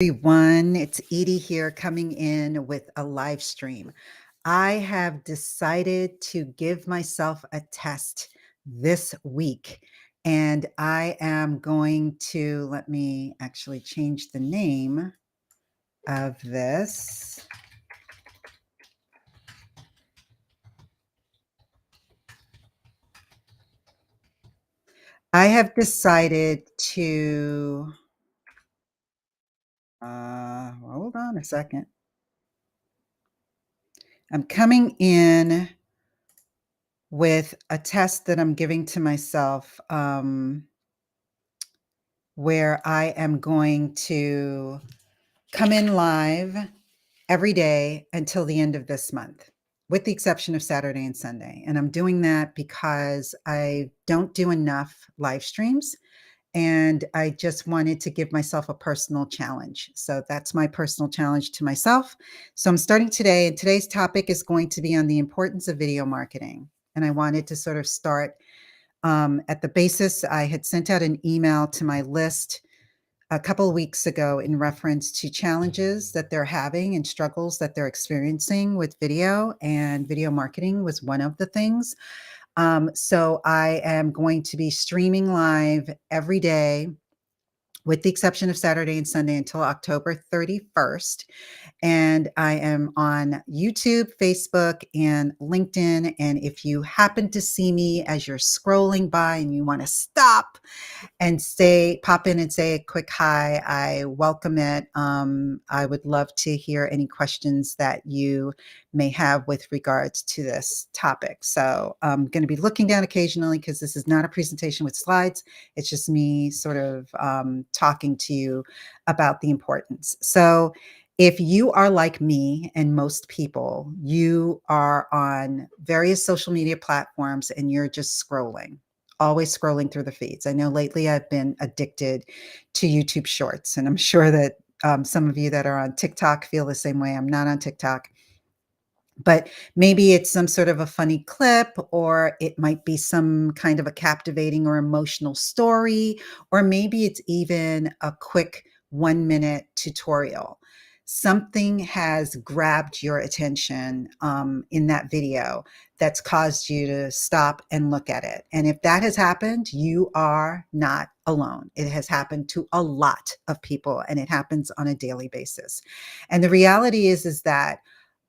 Everyone, it's Edie here coming in with a live stream. I have decided to give myself a test this week, and I am going to let me actually change the name of this. I have decided to, hold on a second. I'm coming in with a test that I'm giving to myself. Where I am going to come in live every day until the end of this month, with the exception of Saturday and Sunday. And I'm doing that because I don't do enough live streams. And I just wanted to give myself a personal challenge. So that's my personal challenge to myself. So I'm starting today, and today's topic is going to be on the importance of video marketing. And I wanted to sort of start at the basis. I had sent out an email to my list a couple of weeks ago in reference to challenges that they're having and struggles that they're experiencing with video, and video marketing was one of the things. So I am going to be streaming live every day, with the exception of Saturday and Sunday, until October 31st. And I am on YouTube, Facebook, and LinkedIn. And if you happen to see me as you're scrolling by and you want to stop and pop in and say a quick hi, I welcome it. I would love to hear any questions that you may have with regards to this topic. So I'm going to be looking down occasionally because this is not a presentation with slides. It's just me sort of talking to you about the importance. So if you are like me and most people, you are on various social media platforms and you're just scrolling, always scrolling through the feeds. I know lately I've been addicted to YouTube Shorts, and I'm sure that some of you that are on TikTok feel the same way. I'm not on TikTok, but maybe it's some sort of a funny clip, or it might be some kind of a captivating or emotional story, or maybe it's even a quick 1-minute tutorial. Something has grabbed your attention in that video that's caused you to stop and look at it. And if that has happened, you are not alone. It has happened to a lot of people, and it happens on a daily basis. And the reality is that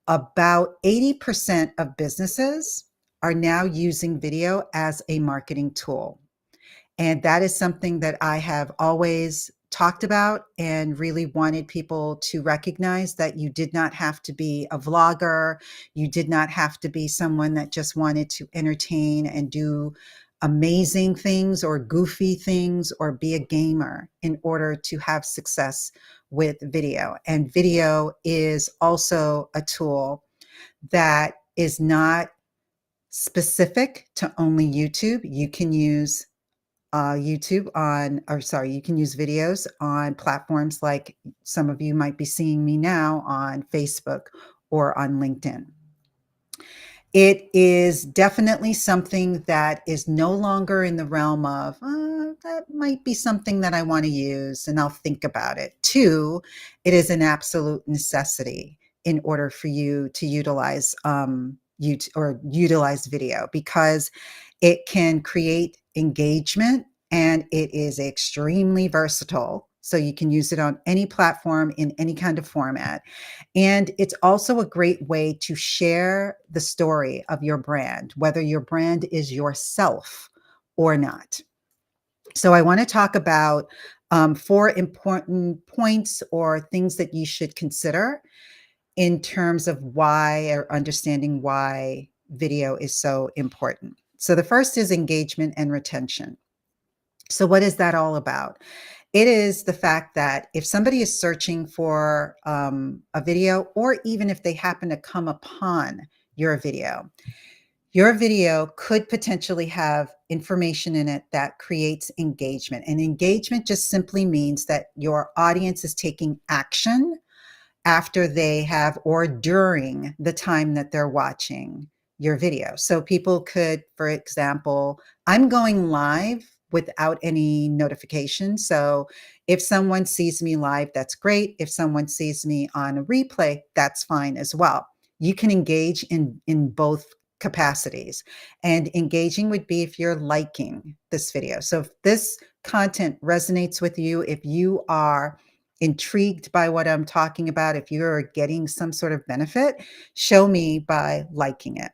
about 80% of businesses are now using video as a marketing tool. And that is something that I have always talked about and really wanted people to recognize, that you did not have to be a vlogger. You did not have to be someone that just wanted to entertain and do amazing things or goofy things or be a gamer in order to have success with video. And video is also a tool that is not specific to only YouTube. You can use you can use videos on platforms like some of you might be seeing me now on Facebook or on LinkedIn. It is definitely something that is no longer in the realm of, that might be something that I want to use and I'll think about it. Two, it is an absolute necessity in order for you to utilize utilize video, because it can create engagement and it is extremely versatile. So you can use it on any platform in any kind of format. And it's also a great way to share the story of your brand, whether your brand is yourself or not. So I want to talk about 4 important points or things that you should consider in terms of why, or understanding why video is so important. So the first is engagement and retention. So what is that all about? It is the fact that if somebody is searching for a video, or even if they happen to come upon your video could potentially have information in it that creates engagement. And engagement just simply means that your audience is taking action after they have, or during the time that they're watching your video. So people could, for example, I'm going live without any notification. So if someone sees me live, that's great. If someone sees me on a replay, that's fine as well. You can engage in both capacities. And engaging would be if you're liking this video. So if this content resonates with you, if you are intrigued by what I'm talking about, if you're getting some sort of benefit, show me by liking it.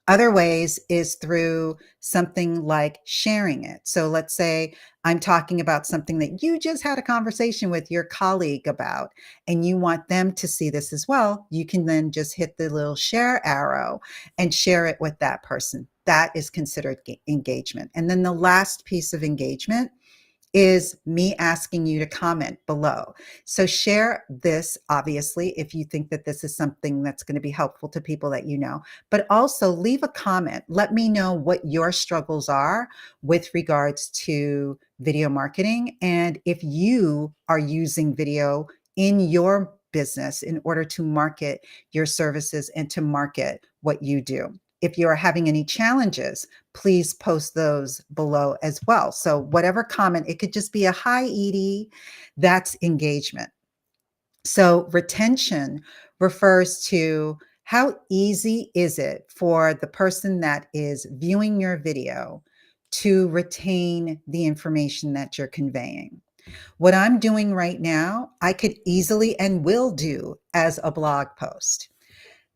Other ways is through something like sharing it. So let's say I'm talking about something that you just had a conversation with your colleague about, and you want them to see this as well. You can then just hit the little share arrow and share it with that person. That is considered engagement. And then the last piece of engagement is me asking you to comment below. So share this, obviously, if you think that this is something that's going to be helpful to people that you know, but also leave a comment. Let me know what your struggles are with regards to video marketing, and if you are using video in your business in order to market your services and to market what you do. If you're having any challenges, please post those below as well. So whatever comment, it could just be a hi, Edie, that's engagement. So retention refers to how easy is it for the person that is viewing your video to retain the information that you're conveying. What I'm doing right now, I could easily and will do as a blog post.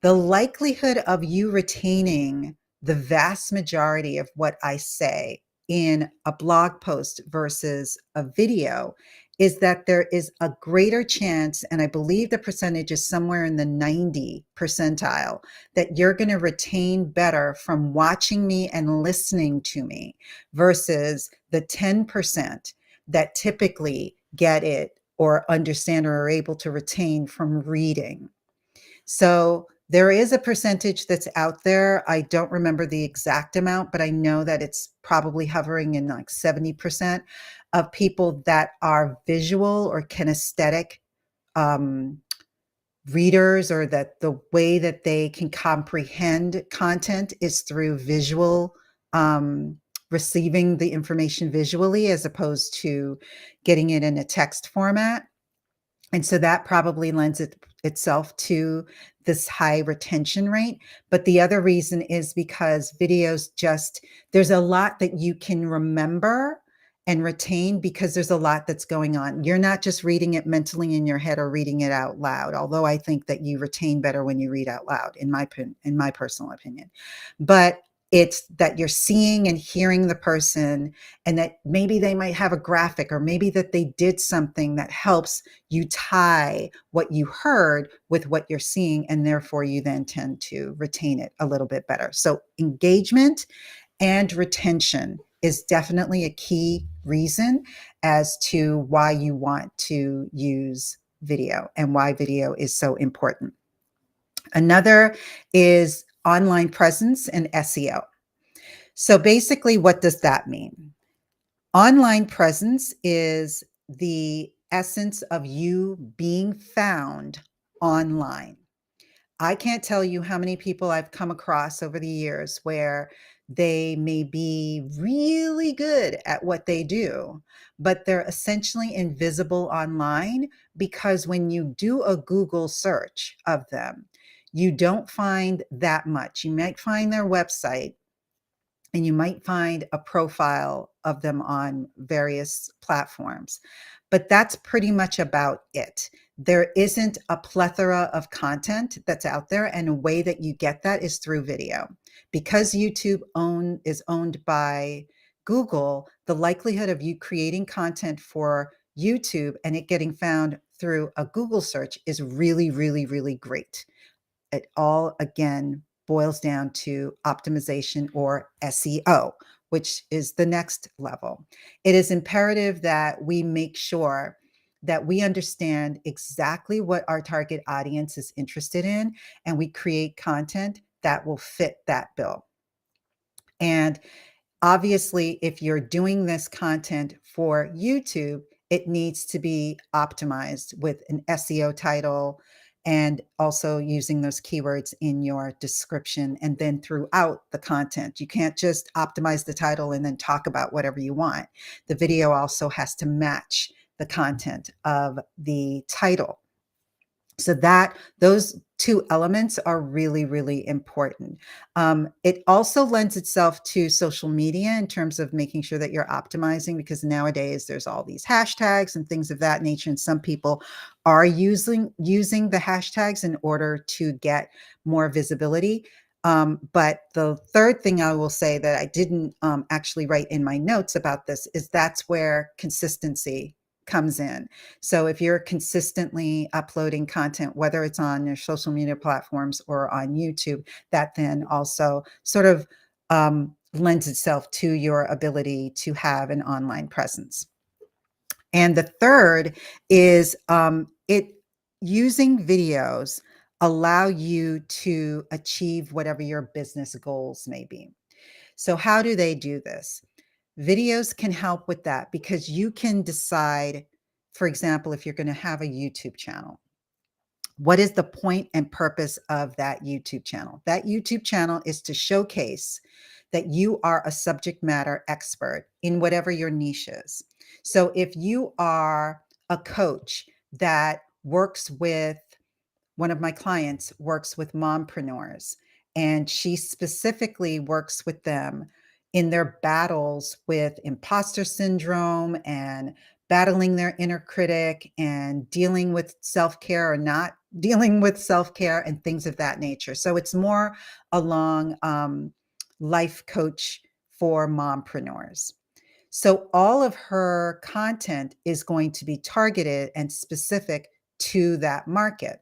The likelihood of you retaining the vast majority of what I say in a blog post versus a video is that there is a greater chance, and I believe the percentage is somewhere in the 90 percentile, that you're going to retain better from watching me and listening to me versus the 10% that typically get it or understand or are able to retain from reading. So there is a percentage that's out there. I don't remember the exact amount, but I know that it's probably hovering in like 70% of people that are visual or kinesthetic readers, or that the way that they can comprehend content is through visual, receiving the information visually as opposed to getting it in a text format. And so that probably lends itself to this high retention rate. But the other reason is because videos just, there's a lot that you can remember and retain because there's a lot that's going on. You're not just reading it mentally in your head or reading it out loud, although I think that you retain better when you read out loud, in my personal opinion. But it's that you're seeing and hearing the person, and that maybe they might have a graphic, or maybe that they did something that helps you tie what you heard with what you're seeing, and therefore you then tend to retain it a little bit better. So engagement and retention is definitely a key reason as to why you want to use video and why video is so important. Another is online presence and SEO. So basically, what does that mean? Online presence is the essence of you being found online. I can't tell you how many people I've come across over the years where they may be really good at what they do, but they're essentially invisible online, because when you do a Google search of them, you don't find that much. You might find their website, and you might find a profile of them on various platforms, but that's pretty much about it. There isn't a plethora of content that's out there, and a way that you get that is through video. Because YouTube is owned by Google, the likelihood of you creating content for YouTube and it getting found through a Google search is really, really, really great. It all, again, boils down to optimization, or SEO, which is the next level. It is imperative that we make sure that we understand exactly what our target audience is interested in, and we create content that will fit that bill. And obviously, if you're doing this content for YouTube, it needs to be optimized with an SEO title and also using those keywords in your description and then throughout the content. You can't just optimize the title and then talk about whatever you want. The video also has to match the content of the title. So that those two elements are really, really important. It also lends itself to social media in terms of making sure that you're optimizing, because nowadays there's all these hashtags and things of that nature, and some people are using the hashtags in order to get more visibility. But the third thing I will say that I didn't actually write in my notes about this is that's where consistency comes in. So if you're consistently uploading content, whether it's on your social media platforms or on YouTube, that then also sort of lends itself to your ability to have an online presence. And the third is it using videos allow you to achieve whatever your business goals may be. So how do they do this? Videos can help with that because you can decide, for example, if you're going to have a YouTube channel, what is the point and purpose of that YouTube channel? That YouTube channel is to showcase that you are a subject matter expert in whatever your niche is. So if you are a coach that works with, one of my clients works with mompreneurs, and she specifically works with them in their battles with imposter syndrome and battling their inner critic and dealing with self-care or not dealing with self-care and things of that nature. So it's more along life coach for mompreneurs. So all of her content is going to be targeted and specific to that market.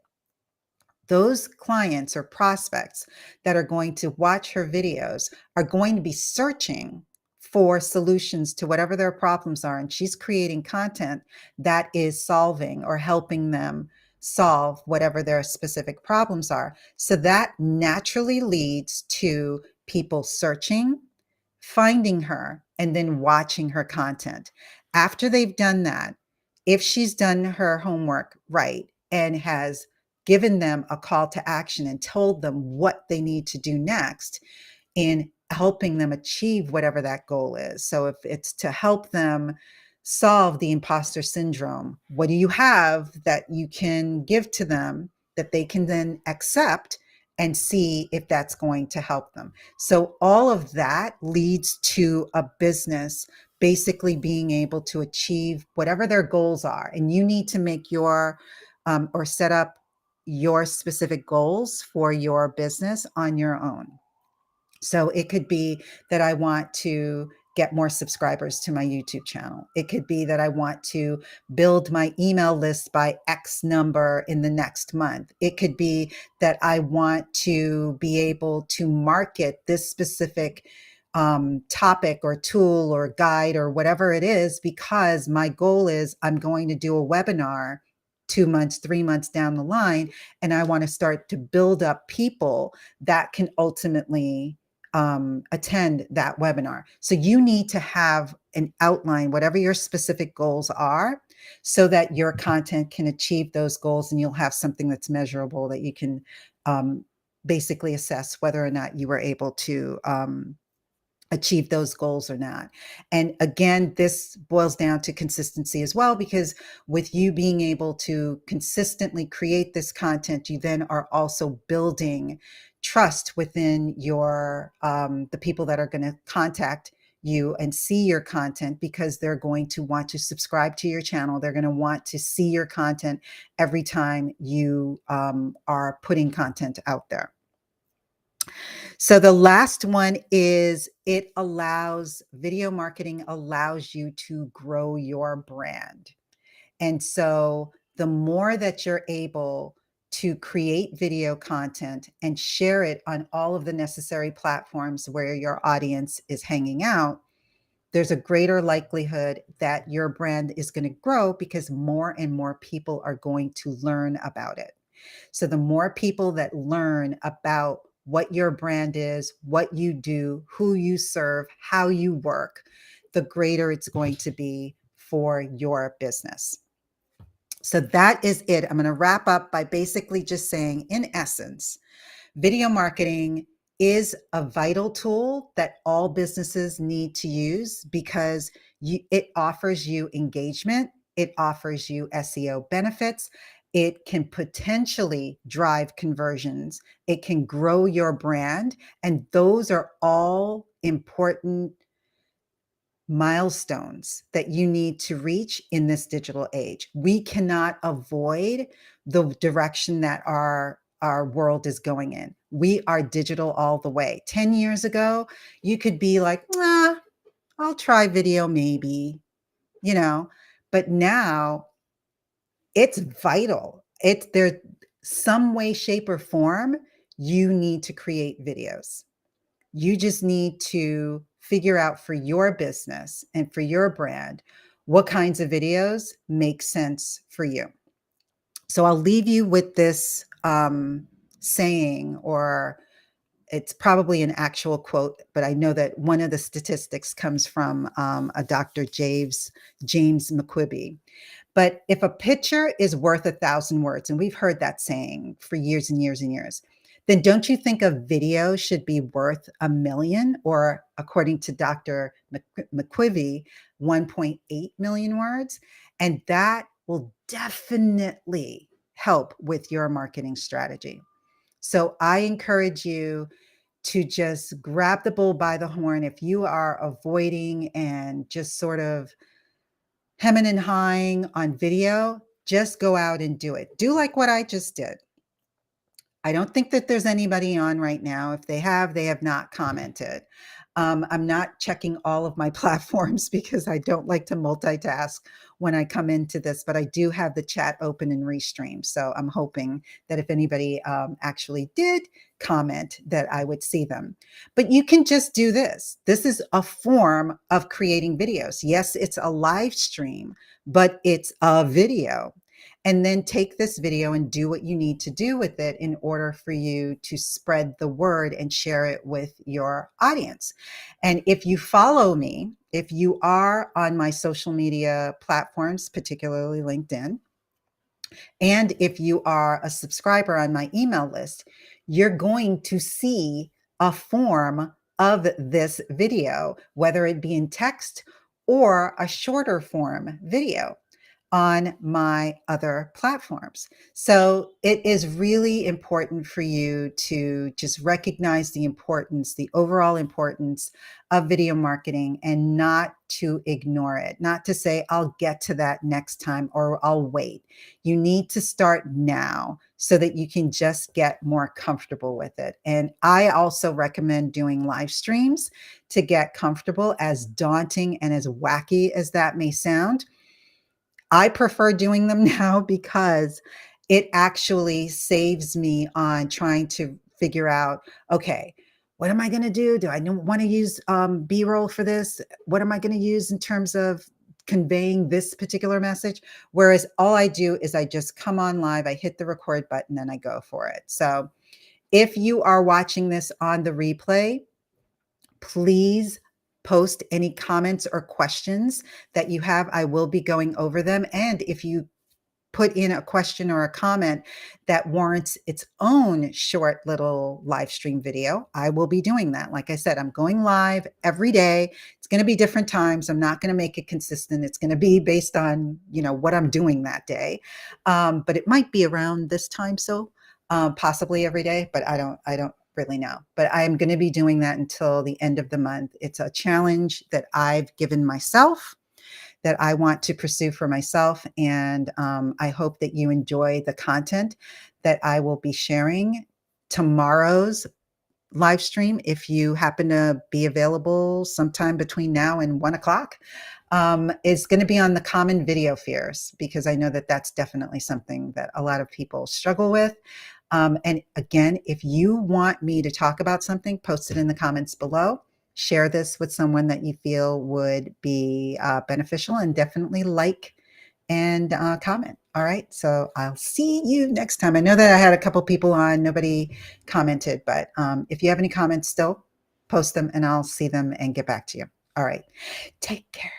Those clients or prospects that are going to watch her videos are going to be searching for solutions to whatever their problems are. And she's creating content that is solving or helping them solve whatever their specific problems are. So that naturally leads to people searching, finding her, and then watching her content. After they've done that, if she's done her homework right and has given them a call to action and told them what they need to do next in helping them achieve whatever that goal is. So if it's to help them solve the imposter syndrome, what do you have that you can give to them that they can then accept and see if that's going to help them? So all of that leads to a business basically being able to achieve whatever their goals are. And you need to make your or set up your specific goals for your business on your own. So it could be that I want to get more subscribers to my YouTube channel. It could be that I want to build my email list by X number in the next month. It could be that I want to be able to market this specific topic or tool or guide or whatever it is, because my goal is I'm going to do a webinar 2 months, 3 months down the line, and I want to start to build up people that can ultimately attend that webinar. So you need to have an outline, whatever your specific goals are, so that your content can achieve those goals and you'll have something that's measurable that you can basically assess whether or not you were able to achieve those goals or not. And again, this boils down to consistency as well, because with you being able to consistently create this content, you then are also building trust within your the people that are going to contact you and see your content, because they're going to want to subscribe to your channel. They're going to want to see your content every time you are putting content out there. So the last one is video marketing allows you to grow your brand. And so the more that you're able to create video content and share it on all of the necessary platforms where your audience is hanging out, there's a greater likelihood that your brand is going to grow because more and more people are going to learn about it. So the more people that learn about what your brand is, what you do, who you serve, how you work, the greater it's going to be for your business. So that is it. I'm going to wrap up by basically just saying, in essence, video marketing is a vital tool that all businesses need to use because it offers you engagement, it offers you SEO benefits, it can potentially drive conversions, it can grow your brand, and those are all important milestones that you need to reach in this digital age. We cannot avoid the direction that our world is going in. We are digital all the way. 10 years ago, you could be like, nah, I'll try video maybe, you know, but now it's vital. It's there some way, shape, or form, you need to create videos. You just need to figure out for your business and for your brand what kinds of videos make sense for you. So I'll leave you with this saying, or it's probably an actual quote, but I know that one of the statistics comes from a Dr. James McQuibby. But if a picture is worth 1,000 words, and we've heard that saying for years and years and years, then don't you think a video should be worth 1,000,000, or according to Dr. McQuivy, 1.8 million words? And that will definitely help with your marketing strategy. So I encourage you to just grab the bull by the horn. If you are avoiding and just sort of hemming and hawing on video, just go out and do it. Do like what I just did. I don't think that there's anybody on right now. If they have not commented. I'm not checking all of my platforms because I don't like to multitask when I come into this, but I do have the chat open and restream. So I'm hoping that if anybody actually did comment, that I would see them. But you can just do this. This is a form of creating videos. Yes, it's a live stream, but it's a video. And then take this video and do what you need to do with it in order for you to spread the word and share it with your audience. And if you follow me, if you are on my social media platforms, particularly LinkedIn, and if you are a subscriber on my email list, you're going to see a form of this video, whether it be in text or a shorter form video on my other platforms. So it is really important for you to just recognize the importance, the overall importance of video marketing, and not to ignore it, not to say, I'll get to that next time or I'll wait. You need to start now so that you can just get more comfortable with it. And I also recommend doing live streams to get comfortable, as daunting and as wacky as that may sound. I prefer doing them now because it actually saves me on trying to figure out, okay, what am I going to do? Do I want to use B-roll for this? What am I going to use in terms of conveying this particular message? Whereas all I do is I just come on live, I hit the record button, and I go for it. So if you are watching this on the replay, please post any comments or questions that you have. I will be going over them. And if you put in a question or a comment that warrants its own short little live stream video, I will be doing that. Like I said, I'm going live every day. It's going to be different times. I'm not going to make it consistent. It's going to be based on, what I'm doing that day. But it might be around this time. So possibly every day, but I don't really know. But I'm going to be doing that until the end of the month. It's a challenge that I've given myself, that I want to pursue for myself. And I hope that you enjoy the content that I will be sharing. Tomorrow's live stream, if you happen to be available sometime between now and 1 o'clock, is going to be on the common video fears, because I know that that's definitely something that a lot of people struggle with. And again, if you want me to talk about something, post it in the comments below. Share this with someone that you feel would be beneficial, and definitely like and comment. All right. So I'll see you next time. I know that I had a couple people on, nobody commented, but if you have any comments still, post them and I'll see them and get back to you. All right. Take care.